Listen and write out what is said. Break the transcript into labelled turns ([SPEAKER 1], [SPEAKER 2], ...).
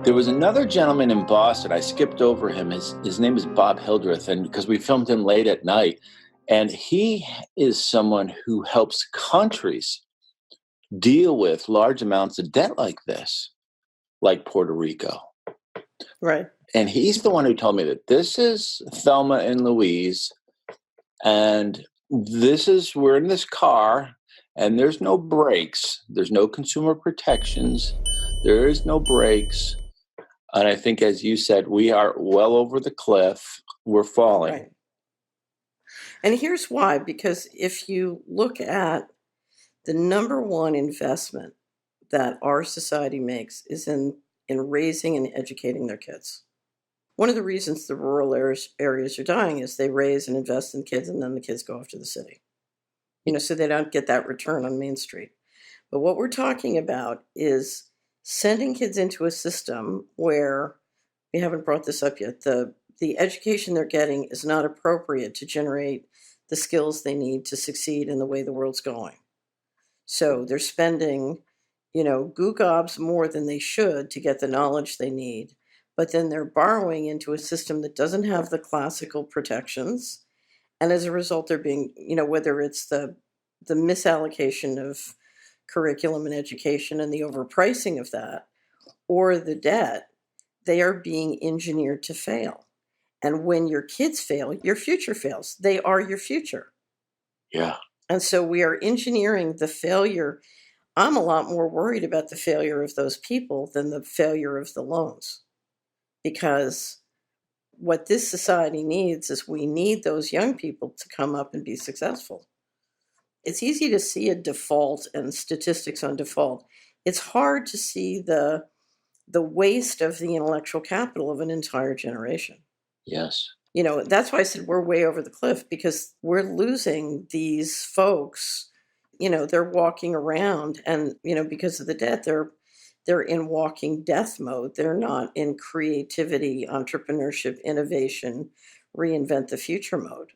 [SPEAKER 1] There was another gentleman in Boston. I skipped over him. His name is Bob Hildreth, and because we filmed him late at night, and he is someone who helps countries deal with large amounts of debt like this, like Puerto Rico.
[SPEAKER 2] Right.
[SPEAKER 1] And he's the one who told me that this is Thelma and Louise, and we're in this car, and there's no brakes, there's no consumer protections, there is no brakes. And I think, as you said, we are well over the cliff. We're falling.
[SPEAKER 2] Right. And here's why, because if you look at the number one investment that our society makes is in raising and educating their kids. One of the reasons the rural areas are dying is they raise and invest in kids and then the kids go off to the city. So they don't get that return on Main Street. But what we're talking about is sending kids into a system where, we haven't brought this up yet, the education they're getting is not appropriate to generate the skills they need to succeed in the way the world's going. So they're spending, goo gobs more than they should to get the knowledge they need. But then they're borrowing into a system that doesn't have the classical protections. And as a result, they're being, whether it's the misallocation of curriculum and education and the overpricing of that, or the debt, they are being engineered to fail. And when your kids fail, your future fails. They are your future.
[SPEAKER 1] Yeah.
[SPEAKER 2] And so we are engineering the failure. I'm a lot more worried about the failure of those people than the failure of the loans. Because what this society needs is, we need those young people to come up and be successful. It's easy to see a default and statistics on default. It's hard to see the waste of the intellectual capital of an entire generation.
[SPEAKER 1] Yes.
[SPEAKER 2] That's why I said we're way over the cliff, because we're losing these folks. They're walking around and, because of the debt, they're in walking death mode. They're not in creativity, entrepreneurship, innovation, reinvent the future mode.